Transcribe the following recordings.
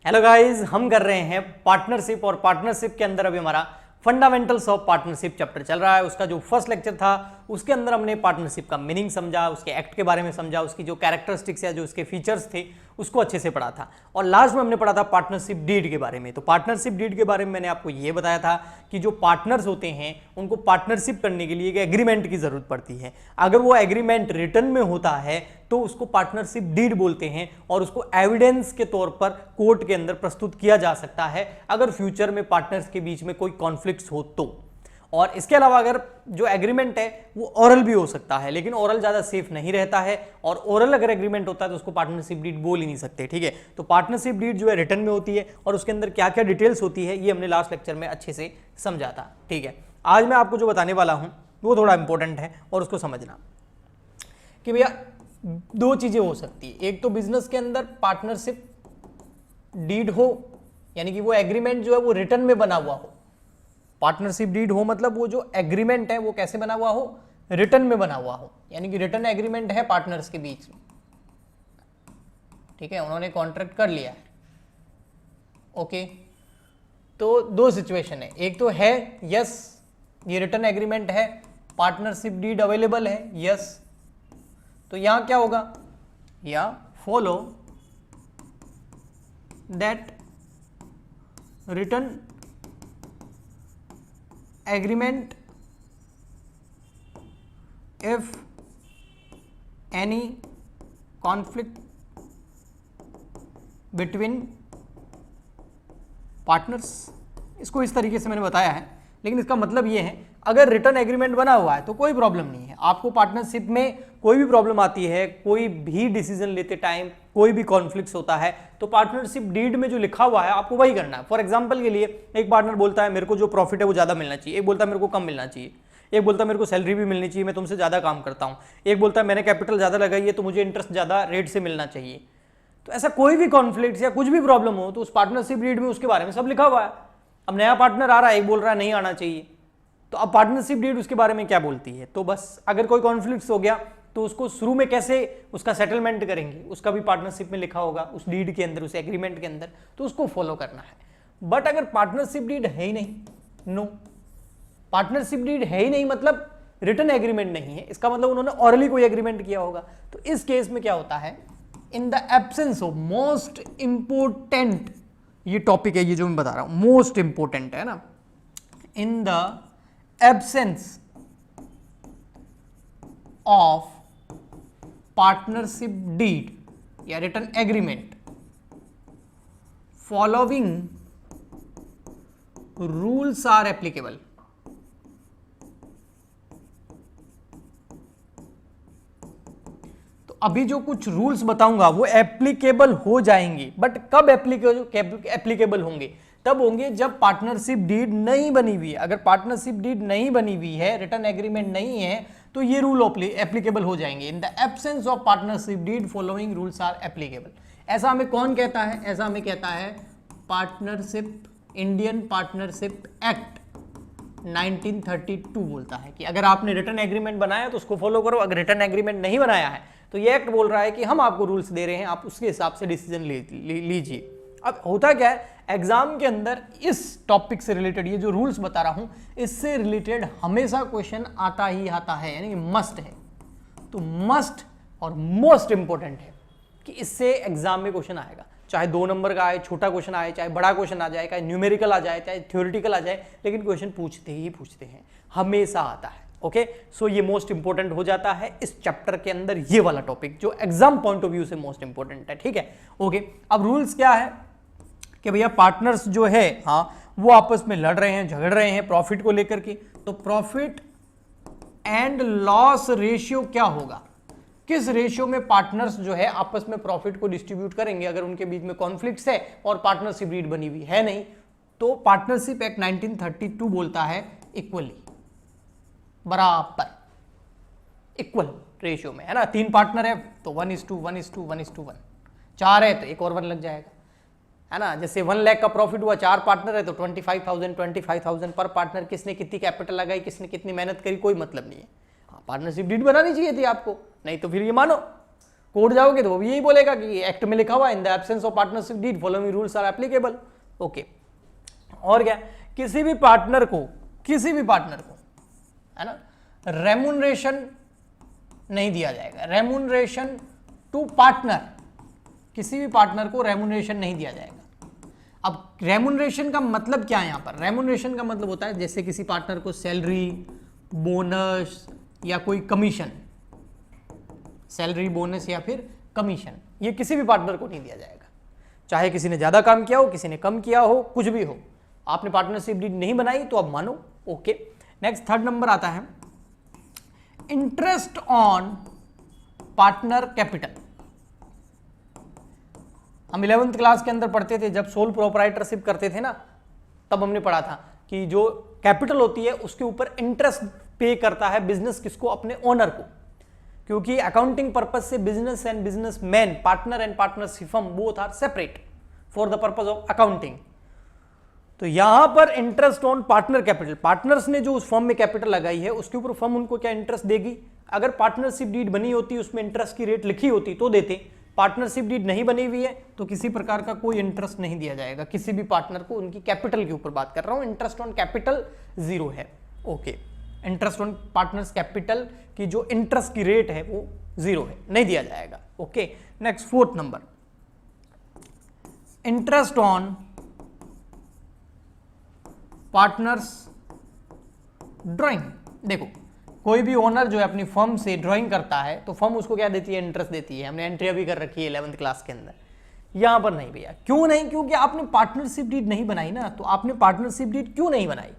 Hello guys, हम कर रहे हैं पार्टनरशिप और पार्टनरशिप के अंदर अभी हमारा फंडामेंटल्स ऑफ पार्टनरशिप चैप्टर चल रहा है। उसका जो फर्स्ट लेक्चर था उसके अंदर हमने पार्टनरशिप का मीनिंग समझा, उसके एक्ट के बारे में समझा, उसकी जो कैरेक्टरिस्टिक्स या जो उसके फीचर्स थे उसको अच्छे से पढ़ा था। और लास्ट में हमने पढ़ा था पार्टनरशिप डीड के बारे में। तो पार्टनरशिप डीड के बारे में मैंने आपको ये बताया था कि जो पार्टनर्स होते हैं उनको पार्टनरशिप करने के लिए एक एग्रीमेंट की जरूरत पड़ती है। अगर वो एग्रीमेंट रिटर्न में होता है तो उसको पार्टनरशिप डीड बोलते हैं और उसको एविडेंस के तौर पर कोर्ट के अंदर प्रस्तुत किया जा सकता है अगर फ्यूचर में पार्टनर्स के बीच में कोई कॉन्फ्लिक्ट्स हो तो। और इसके अलावा अगर जो एग्रीमेंट है वो ओरल भी हो सकता है, लेकिन ओरल ज्यादा सेफ नहीं रहता है और ओरल अगर एग्रीमेंट होता है तो उसको पार्टनरशिप डीड बोल ही नहीं सकते। ठीक है, तो पार्टनरशिप डीड जो है रिटर्न में होती है और उसके अंदर क्या क्या डिटेल्स होती है ये हमने लास्ट लेक्चर में अच्छे से समझा था। ठीक है, आज मैं आपको जो बताने वाला हूं वो थोड़ा इंपॉर्टेंट है और उसको समझना कि भैया दो चीजें हो सकती है। एक तो बिजनेस के अंदर पार्टनरशिप डीड हो, यानी कि वो एग्रीमेंट जो है वो रिटर्न में बना हुआ हो। पार्टनरशिप डीड हो मतलब वो जो एग्रीमेंट है वो कैसे बना हुआ हो, रिटर्न में बना हुआ हो, यानी कि रिटर्न एग्रीमेंट है पार्टनर्स के बीच में। ठीक है, उन्होंने कॉन्ट्रैक्ट कर लिया है। ओके, तो दो सिचुएशन है। एक तो है यस ये रिटर्न एग्रीमेंट है, पार्टनरशिप डीड अवेलेबल है, यस। तो यहां क्या होगा, या follow that return agreement if any conflict between partners। इसको इस तरीके से मैंने बताया है, लेकिन इसका मतलब ये है अगर रिटर्न एग्रीमेंट बना हुआ है तो कोई प्रॉब्लम नहीं है। आपको पार्टनरशिप में कोई भी प्रॉब्लम आती है, कोई भी डिसीजन लेते टाइम कोई भी कॉन्फ्लिक्ट्स होता है तो पार्टनरशिप डीड में जो लिखा हुआ है आपको वही करना है। फॉर एग्जांपल के लिए एक पार्टनर बोलता है मेरे को जो प्रॉफिट है वो ज़्यादा मिलना चाहिए, एक बोलता है मेरे को कम मिलना चाहिए, एक बोलता है मेरे को सैलरी भी मिलनी चाहिए, मैं तुमसे ज़्यादा काम करता हूँ, एक बोलता है मैंने कैपिटल ज़्यादा लगाई है तो मुझे इंटरेस्ट ज़्यादा रेट से मिलना चाहिए। तो ऐसा कोई भी कॉन्फ्लिक्ट या कुछ भी प्रॉब्लम हो तो उस पार्टनरशिप डीड में उसके बारे में सब लिखा हुआ है। अब नया पार्टनर आ रहा है, एक बोल रहा है नहीं आना चाहिए, तो अब पार्टनरशिप डीड उसके बारे में क्या बोलती है। तो बस अगर कोई कॉन्फ्लिक्ट हो गया तो उसको शुरू में कैसे उसका सेटलमेंट करेंगे उसका भी पार्टनरशिप में लिखा होगा, उस डीड के अंदर, उस एग्रीमेंट के अंदर, तो उसको फॉलो करना है। बट अगर पार्टनरशिप डीड है ही नहीं, नो, पार्टनरशिप डीड है ही नहीं मतलब रिटर्न एग्रीमेंट नहीं है, इसका मतलब उन्होंने ऑरली कोई एग्रीमेंट किया होगा। तो इस केस में क्या होता है, in the absence of most important, ये टॉपिक है ये जो मैं बता रहा हूं मोस्ट इंपोर्टेंट है ना, in the absence of partnership deed या return agreement following rules are applicable. तो अभी जो कुछ रूल्स बताऊंगा वो एप्लीकेबल हो जाएंगे, बट कब एप्लीकेबल होंगे, तब होंगे जब पार्टनरशिप डीड नहीं बनी हुई है। अगर पार्टनरशिप डीड नहीं बनी हुई है, रिटर्न एग्रीमेंट नहीं है, तो ये रूल एप्लीकेबल हो जाएंगे। In the absence of partnership deed following rules are applicable. ऐसा हमें कौन कहता है, ऐसा हमें कहता है पार्टनरशिप, इंडियन पार्टनरशिप एक्ट 1932 बोलता है कि अगर आपने रिटर्न एग्रीमेंट बनाया तो उसको फॉलो करो, अगर रिटर्न एग्रीमेंट नहीं बनाया है तो ये एक्ट बोल रहा है कि हम आपको रूल्स दे रहे हैं, आप उसके हिसाब से डिसीजन लीजिए। अब होता क्या है, एग्जाम के अंदर इस टॉपिक से रिलेटेड, ये जो रूल्स बता रहा हूं इससे रिलेटेड हमेशा क्वेश्चन आता ही आता है, यानी कि मस्ट है। तो मस्ट और मोस्ट इंपॉर्टेंट है कि इससे एग्जाम में क्वेश्चन आएगा, चाहे 2 नंबर का आए, छोटा क्वेश्चन आए, चाहे बड़ा क्वेश्चन आ जाए, चाहे न्यूमेरिकल आ जाए, चाहे थ्योरेटिकल आ जाए, लेकिन क्वेश्चन पूछते ही पूछते हैं, हमेशा आता है। ओके, सो ये मोस्ट इंपॉर्टेंट हो जाता है इस चैप्टर के अंदर, ये वाला टॉपिक जो एग्जाम पॉइंट ऑफ व्यू से मोस्ट इंपॉर्टेंट है। ठीक है, ओके। अब रूल्स क्या है कि भैया पार्टनर्स जो है, हाँ, वो आपस में लड़ रहे हैं, झगड़ रहे हैं प्रॉफिट को लेकर के, तो प्रॉफिट एंड लॉस रेशियो क्या होगा, किस रेशियो में पार्टनर्स जो है आपस में प्रॉफिट को डिस्ट्रीब्यूट करेंगे अगर उनके बीच में कॉन्फ्लिक्ट्स है और पार्टनरशिप डीड बनी हुई है नहीं। तो पार्टनरशिप एक्ट 1932 बोलता है इक्वली, बराबर, इक्वल रेशियो में, है ना। 3 पार्टनर है तो 1:1:1:1:1, 4 है तो एक और 1 लग जाएगा, है ना। जैसे 1 लाख का प्रॉफिट हुआ, 4 पार्टनर है तो 25,000 पर पार्टनर, किसने कितनी कैपिटल लगाई, किसने कितनी मेहनत करी, कोई मतलब नहीं है। हाँ, पार्टनरशिप डीड बनानी चाहिए थी आपको, नहीं तो फिर ये मानो कोर्ट जाओगे तो वो भी यही बोलेगा कि एक्ट में लिखा हुआ in the absence of partnership deed following rules are applicable. Okay, और क्या, किसी भी पार्टनर को है ना रेमुनरेशन नहीं दिया जाएगा, रेमुनरेशन टू पार्टनर, किसी भी पार्टनर को रेमुनरेशन नहीं दिया जाएगा। अब रेमुनरेशन का मतलब क्या है यहां पर? रेमुनरेशन का मतलब होता है जैसे किसी पार्टनर को सैलरी, बोनस या कोई कमीशन, सैलरी, बोनस या फिर कमीशन, ये किसी भी पार्टनर को नहीं दिया जाएगा। चाहे किसी ने ज्यादा काम किया हो, किसी ने कम किया हो, कुछ भी हो, आपने पार्टनरशिप डीड नहीं बनाई तो अब मानो। ओके, नेक्स्ट थर्ड नंबर आता है इंटरेस्ट ऑन पार्टनर कैपिटल। हम 11th क्लास के अंदर पढ़ते थे, जब सोल प्रोप्राइटरशिप करते थे ना, तब हमने पढ़ा था कि जो कैपिटल होती है उसके ऊपर इंटरेस्ट पे करता है बिजनेस, किसको? अपने ओनर को, क्योंकि अकाउंटिंग पर्पज से business and businessman, partner and partnership firm both are separate for the purpose of accounting. तो यहां पर interest on partner capital, partners ने जो उस फर्म में कैपिटल लगाई है उसके ऊपर फर्म उनको क्या इंटरेस्ट देगी? अगर पार्टनरशिप डीड बनी होती, उसमें इंटरेस्ट की रेट लिखी होती तो देते, पार्टनरशिप डीड नहीं बनी हुई है तो किसी प्रकार का कोई इंटरेस्ट नहीं दिया जाएगा किसी भी पार्टनर को, उनकी कैपिटल के ऊपर बात कर रहा हूं। इंटरेस्ट ऑन कैपिटल 0 है। Okay, interest on partners capital की जो इंटरेस्ट की रेट है वो 0 है, नहीं दिया जाएगा। Okay, next fourth number, interest on partners drawing. देखो, कोई भी ओनर जो है अपनी फर्म से ड्राइंग करता है तो फर्म उसको क्या देती है? इंटरेस्ट देती है। हमने एंट्री अभी कर रखी है 11th क्लास के अंदर। यहां पर नहीं भैया, क्यों नहीं? क्योंकि आपने पार्टनरशिप डीड नहीं बनाई ना, तो आपने पार्टनरशिप डीड क्यों नहीं बनाई?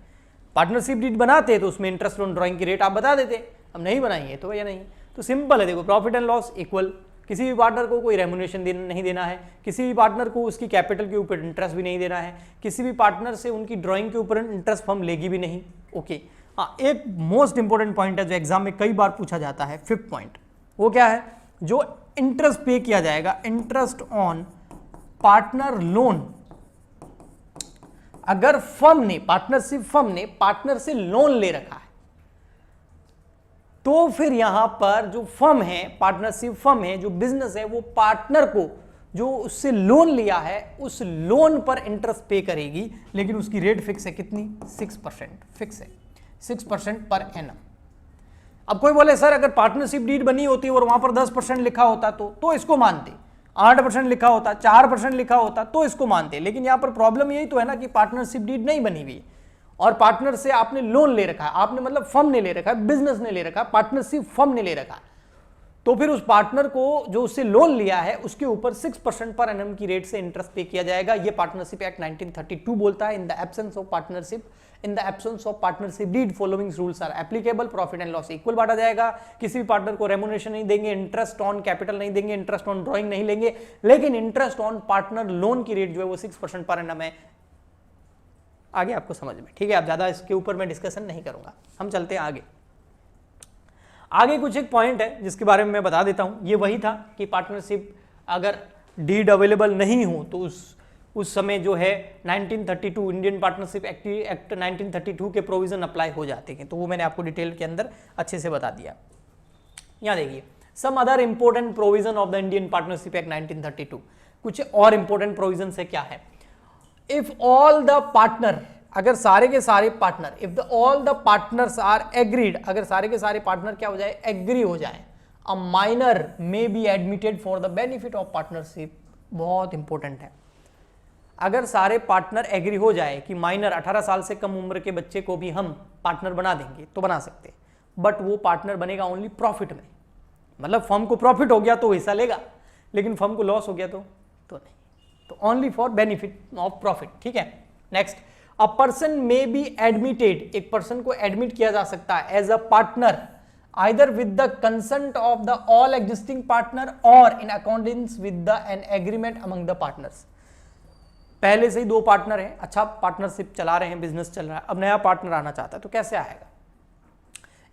पार्टनरशिप डीड बनाते तो उसमें इंटरेस्ट ऑन ड्राइंग की रेट आप बता देते, अब नहीं बनाई है तो भैया नहीं। तो सिंपल है, देखो, प्रॉफिट एंड लॉस इक्वल, किसी भी पार्टनर को कोई रेमुनेशन नहीं देना है, किसी भी पार्टनर को उसकी कैपिटल के ऊपर इंटरेस्ट भी नहीं देना है, किसी भी पार्टनर से उनकी ड्राइंग के ऊपर इंटरेस्ट फर्म लेगी भी नहीं। ओके, हाँ, एक मोस्ट इंपॉर्टेंट पॉइंट है जो एग्जाम में कई बार पूछा जाता है, 5th पॉइंट, वो क्या है? जो इंटरेस्ट पे किया जाएगा, इंटरेस्ट ऑन पार्टनर लोन। अगर फर्म ने, पार्टनरशिप फर्म ने पार्टनर से लोन ले रखा है तो फिर यहां पर जो फर्म है, पार्टनरशिप फर्म है, जो बिजनेस है, वो पार्टनर को जो उससे लोन लिया है उस लोन पर इंटरेस्ट पे करेगी, लेकिन उसकी रेट फिक्स है। कितनी? 6% फिक्स है, 6% पर एनम। अब कोई बोले सर अगर पार्टनरशिप डीड बनी होती और वहां पर 10% लिखा होता तो इसको मानते, 8% लिखा होता, 4% लिखा होता तो इसको मानते, लेकिन यहां पर प्रॉब्लम यही तो है ना कि पार्टनरशिप डीड नहीं बनी हुई और पार्टनर से आपने लोन ले रखा है, आपने मतलब फर्म ने ले रखा है, बिजनेस ने ले रखा है, पार्टनरशिप फर्म ने ले रखा है, तो फिर उस पार्टनर को जो उससे लोन लिया है उसके ऊपर 6% पर एनम की रेट से इंटरेस्ट पे किया जाएगा। ये पार्टनरशिप एक्ट 1932 बोलता है, in the absence of partnership deed following rules are applicable, profit and loss equal बांटा जाएगा, किसी भी पार्टनर को रेमुनेशन नहीं देंगे, इंटरेस्ट ऑन कैपिटल नहीं देंगे, इंटरेस्ट ऑन ड्रॉइंग नहीं लेंगे, लेकिन इंटरेस्ट ऑन पार्टनर लोन की रेट जो है वो 6% पर एनम है। आगे आपको समझ में, ठीक है? अब ज्यादा इसके ऊपर मैं डिस्कशन नहीं करूंगा, हम चलते हैं आगे। आगे कुछ एक पॉइंट है जिसके बारे में मैं बता देता हूं। ये वही था कि पार्टनरशिप अगर डीड अवेलेबल नहीं हो तो उस समय जो है 1932 इंडियन पार्टनरशिप एक्ट 1932 के प्रोविजन अप्लाई हो जाते हैं, तो वो मैंने आपको डिटेल के अंदर अच्छे से बता दिया। यहां देखिए, some other important provision of the Indian partnership act 1932, कुछ और इंपॉर्टेंट प्रोविजन है। क्या है? इफ ऑल द पार्टनर, अगर सारे के सारे partner, if all the partners are agreed, अगर सारे के सारे पार्टनर क्या हो जाए? एग्री हो जाए, a minor may be admitted for the benefit of partnership. बहुत इंपॉर्टेंट है, अगर सारे पार्टनर एग्री हो जाए कि माइनर 18 साल से कम उम्र के बच्चे को भी हम पार्टनर बना देंगे तो बना सकते, बट वो पार्टनर बनेगा ओनली प्रॉफिट में, मतलब फर्म को प्रॉफिट हो गया तो हिस्सा लेगा, लेकिन फर्म को लॉस हो गया तो नहीं, तो only for benefit of profit. ठीक है, next, a person may be admitted, एक पर्सन को एडमिट किया जा सकता है as a partner either with the consent of the all existing partner or in accordance with the an agreement among the partners। पहले से ही दो पार्टनर हैं, अच्छा पार्टनरशिप चला रहे हैं, बिजनेस चल रहा है, अब नया पार्टनर आना चाहता है तो कैसे आएगा?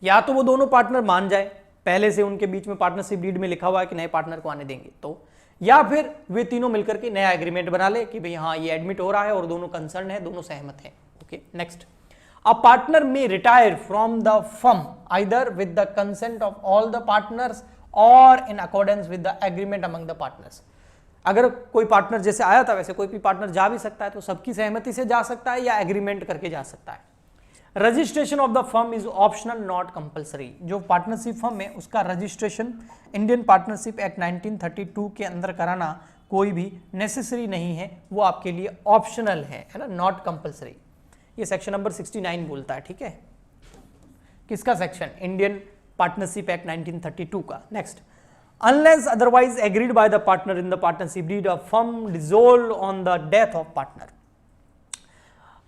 या तो वो दोनों पार्टनर मान जाए, पहले से उनके बीच में पार्टनरशिप डीड में लिखा हुआ है कि नए पार्टनर को आने देंगे तो, या फिर वे तीनों मिलकर के नया एग्रीमेंट बना ले कि भाई हाँ ये एडमिट हो रहा है और दोनों कंसर्न है, दोनों सहमत हैं। Okay, next, a partner may retire from the firm either with the consent of all the partners और in accordance with the agreement among the partners. अगर कोई पार्टनर जैसे आया था वैसे कोई भी पार्टनर जा भी सकता है, तो सबकी सहमति से जा सकता है या एग्रीमेंट करके जा सकता है। Registration of the firm is optional not compulsory. जो पार्टनरशिप फर्म है उसका रजिस्ट्रेशन इंडियन पार्टनरशिप एक्ट 1932 के अंदर कराना कोई भी नेसेसरी नहीं है, वो आपके लिए ऑप्शनल है ना, नॉट कंपलसरी। ये सेक्शन नंबर 69 बोलता है, ठीक है। किसका सेक्शन? इंडियन पार्टनरशिप एक्ट 1932 का। Next, unless otherwise agreed by the partner in the partnership deed a firm dissolve on the death of partner.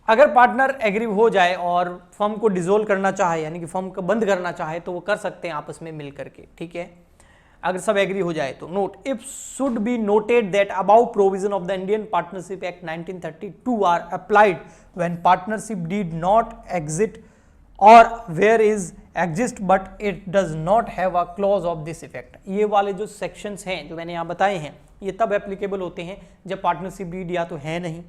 अगर पार्टनर एग्री हो जाए और फर्म को डिसॉल्व करना चाहे, यानी कि फर्म को बंद करना चाहे, तो वो कर सकते हैं आपस में मिल करके, ठीक है, अगर सब एग्री हो जाए तो। Note, if should be noted that above provision of the Indian partnership act 1932 are applied when partnership deed not exist और where is exist but it does not have a clause of this effect. ये वाले जो sections हैं जो मैंने यहाँ बताए हैं, ये तब एप्लीकेबल होते हैं जब पार्टनरशिप डीड या तो है नहीं,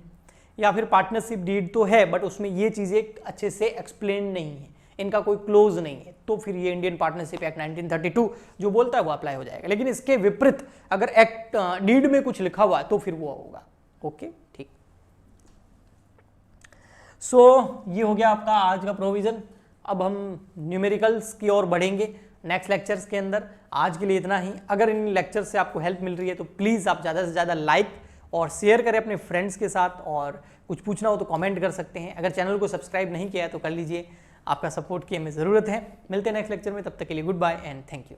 या फिर पार्टनरशिप डीड तो है बट उसमें ये चीजें अच्छे से एक्सप्लेन नहीं है, इनका कोई क्लोज नहीं है, तो फिर ये इंडियन पार्टनरशिप एक्ट 1932 जो बोलता है वो अप्लाई हो जाएगा। लेकिन इसके विपरीत अगर एक्ट डीड में कुछ लिखा हुआ है तो फिर वो होगा। ओके, ठीक। सो ये हो गया आपका आज का प्रोविजन। अब हम न्यूमेरिकल्स की ओर बढ़ेंगे नेक्स्ट लेक्चर्स के अंदर। आज के लिए इतना ही। अगर इन लेक्चर्स से आपको हेल्प मिल रही है तो प्लीज़ आप ज़्यादा से ज़्यादा लाइक और शेयर करें अपने फ्रेंड्स के साथ, और कुछ पूछना हो तो कमेंट कर सकते हैं। अगर चैनल को सब्सक्राइब नहीं किया है तो कर लीजिए, आपका सपोर्ट की हमें ज़रूरत है। मिलते हैं नेक्स्ट लेक्चर में, तब तक के लिए goodbye and thank you.